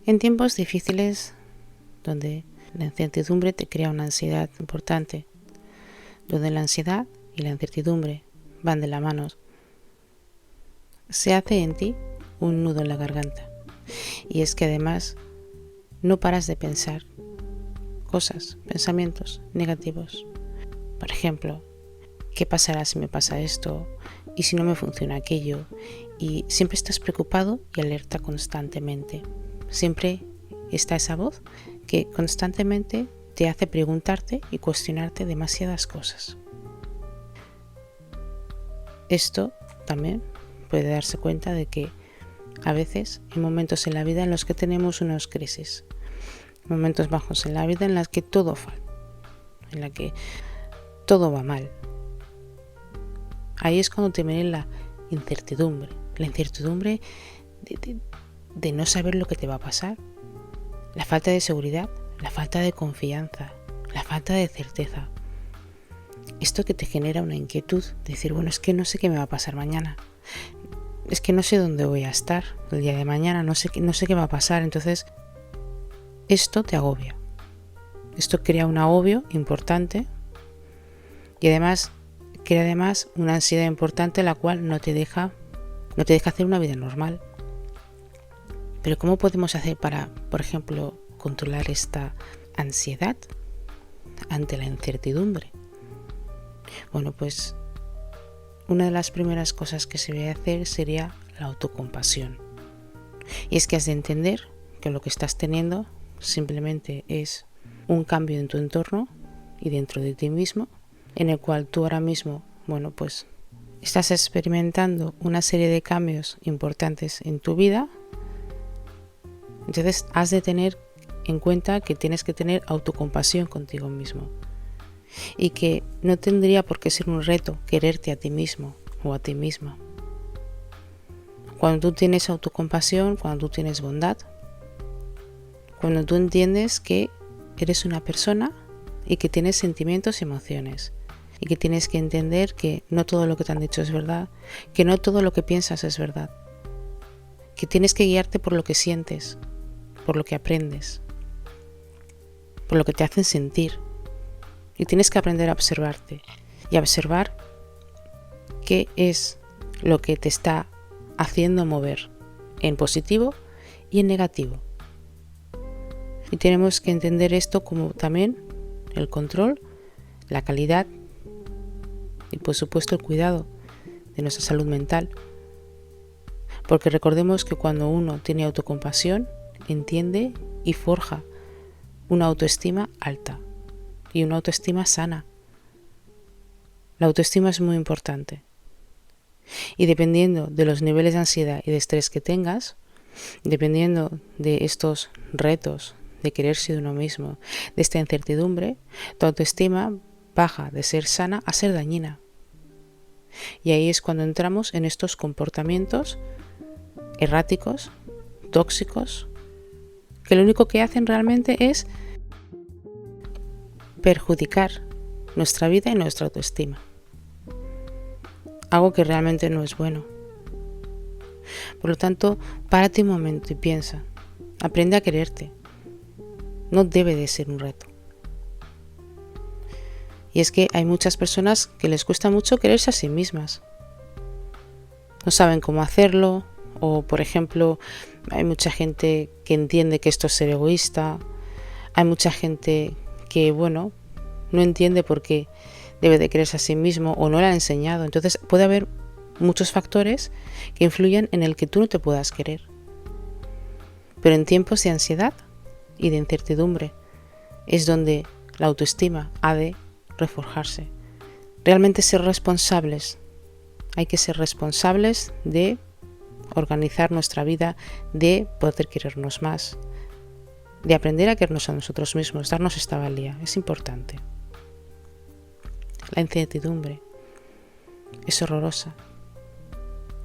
En tiempos difíciles, donde la incertidumbre te crea una ansiedad importante, donde la ansiedad y la incertidumbre van de la mano, se hace en ti un nudo en la garganta. Y es que además no paras de pensar cosas, pensamientos negativos. Por ejemplo, ¿qué pasará si me pasa esto? ¿Y si no me funciona aquello? Y siempre estás preocupado y alerta constantemente. Siempre está esa voz que constantemente te hace preguntarte y cuestionarte demasiadas cosas. Esto también puede darse cuenta de que a veces hay momentos en la vida en los que tenemos unas crisis, momentos bajos en la vida en los que todo falla, en la que todo va mal. Ahí es cuando te viene la incertidumbre de no saber lo que te va a pasar, la falta de seguridad, la falta de confianza, la falta de certeza. Esto que te genera una inquietud, de decir, bueno, es que no sé qué me va a pasar mañana, es que no sé dónde voy a estar el día de mañana, no sé qué va a pasar. Entonces, esto te agobia. Esto crea un agobio importante y además crea una ansiedad importante, la cual no te deja hacer una vida normal. Pero ¿cómo podemos hacer para, por ejemplo, controlar esta ansiedad ante la incertidumbre? Bueno, pues una de las primeras cosas que se debe hacer sería la autocompasión. Y es que has de entender que lo que estás teniendo simplemente es un cambio en tu entorno y dentro de ti mismo, en el cual tú ahora mismo, bueno, pues estás experimentando una serie de cambios importantes en tu vida. Entonces has de tener en cuenta que tienes que tener autocompasión contigo mismo y que no tendría por qué ser un reto quererte a ti mismo o a ti misma. Cuando tú tienes autocompasión, cuando tú tienes bondad, cuando tú entiendes que eres una persona y que tienes sentimientos y emociones y que tienes que entender que no todo lo que te han dicho es verdad, que no todo lo que piensas es verdad, que tienes que guiarte por lo que sientes, por lo que aprendes, por lo que te hacen sentir. Y tienes que aprender a observarte y a observar qué es lo que te está haciendo mover en positivo y en negativo. Y tenemos que entender esto como también el control, la calidad y por supuesto el cuidado de nuestra salud mental. Porque recordemos que cuando uno tiene autocompasión, entiende y forja una autoestima alta y una autoestima sana. La autoestima es muy importante. Y dependiendo de los niveles de ansiedad y de estrés que tengas, dependiendo de estos retos de quererse de uno mismo, de esta incertidumbre, tu autoestima baja de ser sana a ser dañina. Y ahí es cuando entramos en estos comportamientos erráticos, tóxicos, que lo único que hacen realmente es perjudicar nuestra vida y nuestra autoestima. Algo que realmente no es bueno. Por lo tanto, párate un momento y piensa. Aprende a quererte. No debe de ser un reto. Y es que hay muchas personas que les cuesta mucho quererse a sí mismas. No saben cómo hacerlo, o por ejemplo, hay mucha gente que entiende que esto es ser egoísta. Hay mucha gente que, bueno, no entiende por qué debe de quererse a sí mismo o no le ha enseñado. Entonces puede haber muchos factores que influyen en el que tú no te puedas querer. Pero en tiempos de ansiedad y de incertidumbre es donde la autoestima ha de reforjarse. Realmente ser responsables. Hay que ser responsables de organizar nuestra vida, de poder querernos más, de aprender a querernos a nosotros mismos, darnos esta valía. Es importante. La incertidumbre es horrorosa.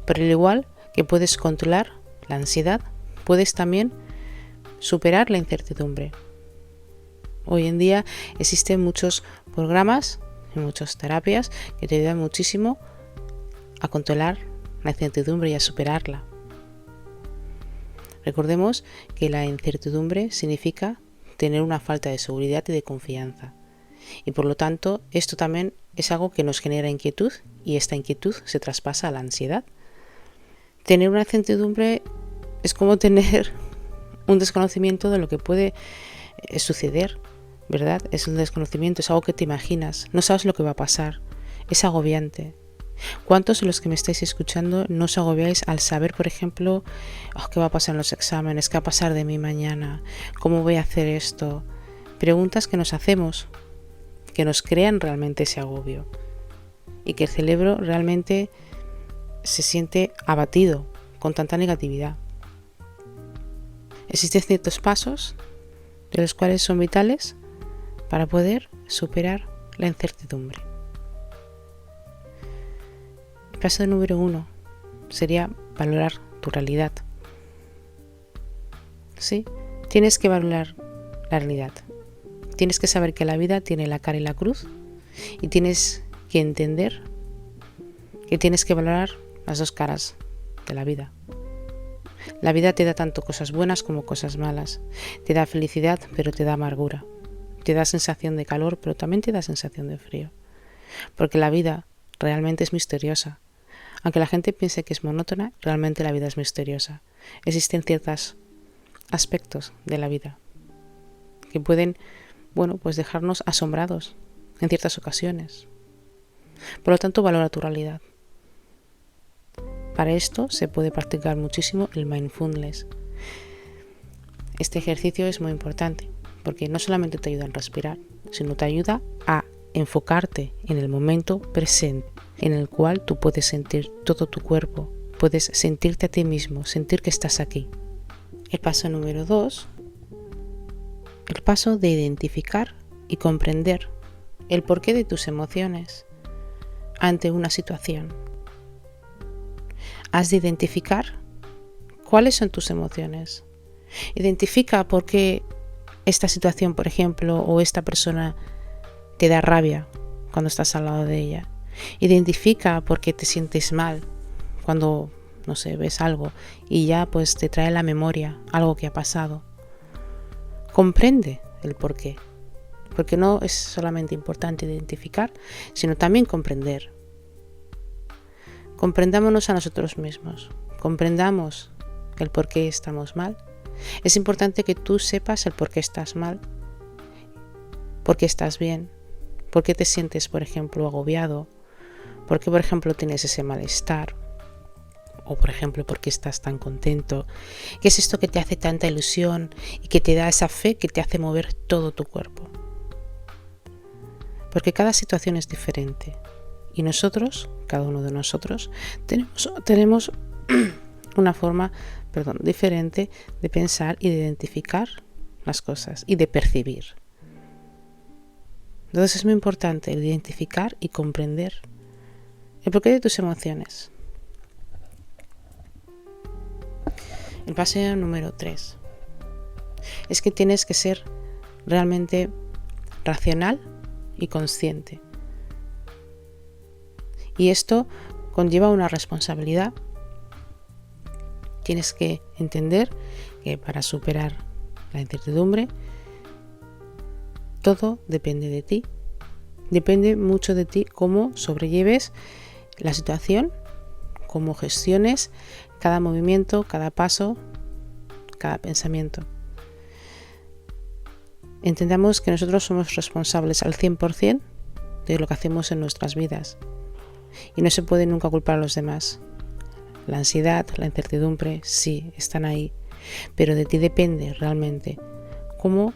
Pero al igual que puedes controlar la ansiedad, puedes también superar la incertidumbre. Hoy en día existen muchos programas y muchas terapias que te ayudan muchísimo a controlar la incertidumbre y a superarla. Recordemos que la incertidumbre significa tener una falta de seguridad y de confianza. Y por lo tanto, esto también es algo que nos genera inquietud y esta inquietud se traspasa a la ansiedad. Tener una incertidumbre es como tener un desconocimiento de lo que puede suceder, ¿verdad? Es un desconocimiento, es algo que te imaginas, no sabes lo que va a pasar, es agobiante. ¿Cuántos de los que me estáis escuchando no os agobiáis al saber, por ejemplo, qué va a pasar en los exámenes, qué va a pasar de mí mañana, cómo voy a hacer esto? Preguntas que nos hacemos, que nos crean realmente ese agobio y que el cerebro realmente se siente abatido con tanta negatividad. Existen ciertos pasos de los cuales son vitales para poder superar la incertidumbre. El paso número 1 sería valorar tu realidad. ¿Sí? Tienes que valorar la realidad. Tienes que saber que la vida tiene la cara y la cruz y tienes que entender que tienes que valorar las dos caras de la vida. La vida te da tanto cosas buenas como cosas malas. Te da felicidad, pero te da amargura. Te da sensación de calor, pero también te da sensación de frío. Porque la vida realmente es misteriosa. Aunque la gente piense que es monótona, realmente la vida es misteriosa. Existen ciertos aspectos de la vida que pueden, pues dejarnos asombrados en ciertas ocasiones. Por lo tanto, valora tu realidad. Para esto se puede practicar muchísimo el mindfulness. Este ejercicio es muy importante porque no solamente te ayuda a respirar, sino te ayuda a enfocarte en el momento presente, en el cual tú puedes sentir todo tu cuerpo, puedes sentirte a ti mismo, sentir que estás aquí. El paso número 2, el paso de identificar y comprender el porqué de tus emociones ante una situación. Has de identificar cuáles son tus emociones. Identifica por qué esta situación, por ejemplo, o esta persona te da rabia cuando estás al lado de ella. Identifica por qué te sientes mal cuando, ves algo y ya pues te trae a la memoria algo que ha pasado. Comprende el porqué, porque no es solamente importante identificar, sino también comprender. Comprendámonos a nosotros mismos, comprendamos el por qué estamos mal. Es importante que tú sepas el por qué estás mal, por qué estás bien, por qué te sientes, por ejemplo, agobiado, por qué, por ejemplo, tienes ese malestar, o, por ejemplo, por qué estás tan contento. ¿Qué es esto que te hace tanta ilusión y que te da esa fe que te hace mover todo tu cuerpo? Porque cada situación es diferente. Y nosotros, cada uno de nosotros, tenemos una forma diferente de pensar y de identificar las cosas y de percibir. Entonces es muy importante identificar y comprender el porqué de tus emociones. El paso número 3 es que tienes que ser realmente racional y consciente. Y esto conlleva una responsabilidad. Tienes que entender que para superar la incertidumbre, todo depende de ti. Depende mucho de ti cómo sobrelleves la situación, cómo gestiones cada movimiento, cada paso, cada pensamiento. Entendamos que nosotros somos responsables al 100% de lo que hacemos en nuestras vidas. Y no se puede nunca culpar a los demás. La ansiedad, la incertidumbre, sí, están ahí. Pero de ti depende realmente cómo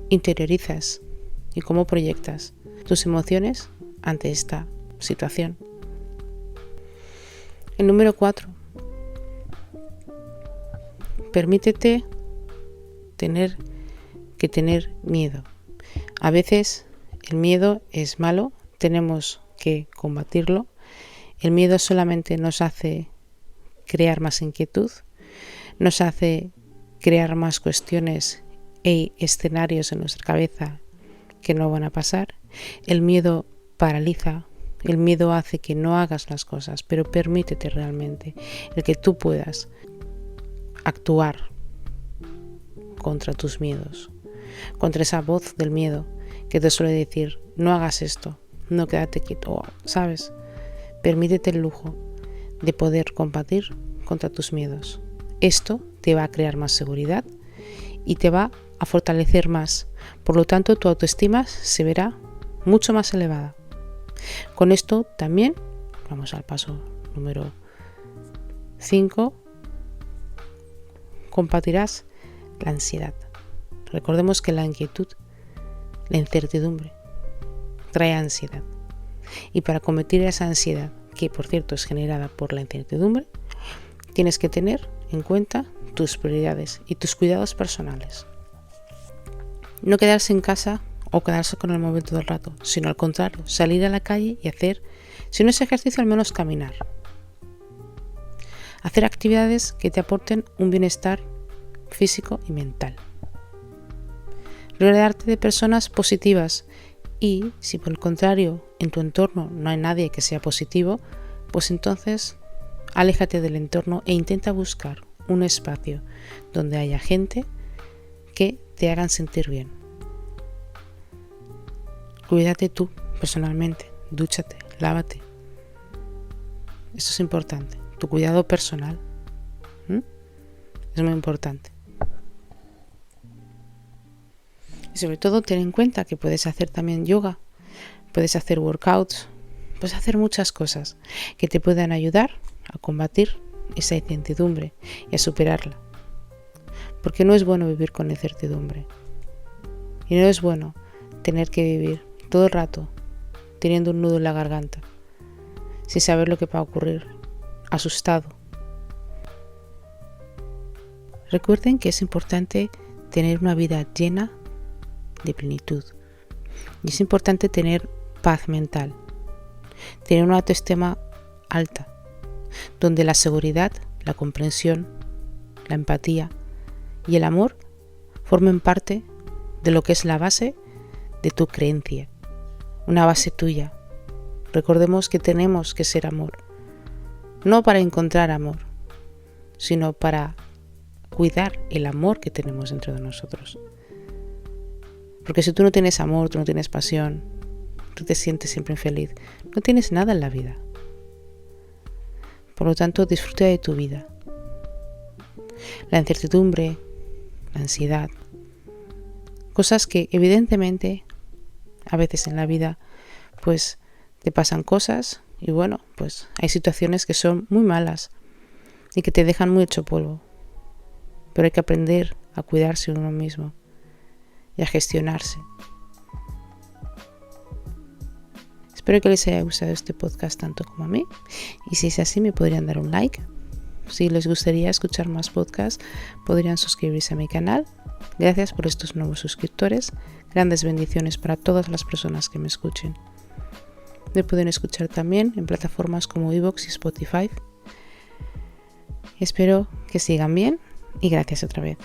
interiorizas y cómo proyectas tus emociones ante esta situación. El número 4. Permítete tener miedo. A veces el miedo es malo, tenemos que combatirlo. El miedo solamente nos hace crear más inquietud, nos hace crear más cuestiones e escenarios en nuestra cabeza que no van a pasar. El miedo paraliza, el miedo hace que no hagas las cosas, pero permítete realmente el que tú puedas actuar contra tus miedos, contra esa voz del miedo que te suele decir, no hagas esto, no, quédate quieto, ¿sabes? Permítete el lujo de poder combatir contra tus miedos. Esto te va a crear más seguridad y te va a fortalecer más. Por lo tanto, tu autoestima se verá mucho más elevada. Con esto también, vamos al paso número 5, combatirás la ansiedad. Recordemos que la inquietud, la incertidumbre, trae ansiedad. Y para combatir esa ansiedad, que por cierto es generada por la incertidumbre, tienes que tener en cuenta tus prioridades y tus cuidados personales. No quedarse en casa o quedarse con el móvil todo el rato, sino al contrario, salir a la calle y hacer, si no es ejercicio, al menos caminar. Hacer actividades que te aporten un bienestar físico y mental. Rodearte de personas positivas y, si por el contrario en tu entorno no hay nadie que sea positivo, pues entonces aléjate del entorno e intenta buscar un espacio donde haya gente que te hagan sentir bien. Cuídate tú personalmente, dúchate, lávate. Esto es importante, tu cuidado personal es muy importante. Y sobre todo ten en cuenta que puedes hacer también yoga, puedes hacer workouts, puedes hacer muchas cosas que te puedan ayudar a combatir esa incertidumbre y a superarla. Porque no es bueno vivir con incertidumbre. Y no es bueno tener que vivir todo el rato teniendo un nudo en la garganta, sin saber lo que va a ocurrir, asustado. Recuerden que es importante tener una vida llena de plenitud. Y es importante tener paz mental, tener una autoestima alta, donde la seguridad, la comprensión, la empatía y el amor formen parte de lo que es la base de tu creencia, una base tuya. Recordemos que tenemos que ser amor, no para encontrar amor, sino para cuidar el amor que tenemos dentro de nosotros. Porque si tú no tienes amor, tú no tienes pasión, tú te sientes siempre infeliz, no tienes nada en la vida. Por lo tanto, disfruta de tu vida. La incertidumbre, la ansiedad, cosas que evidentemente a veces en la vida pues te pasan cosas y bueno, pues hay situaciones que son muy malas y que te dejan muy hecho polvo. Pero hay que aprender a cuidarse uno mismo y a gestionarse. Espero que les haya gustado este podcast tanto como a mí, y si es así me podrían dar un like. Si les gustaría escuchar más podcasts podrían suscribirse a mi canal. Gracias por estos nuevos suscriptores, grandes bendiciones para todas las personas que me escuchen. Me pueden escuchar también en plataformas como iVoox y Spotify. Espero que sigan bien y gracias otra vez.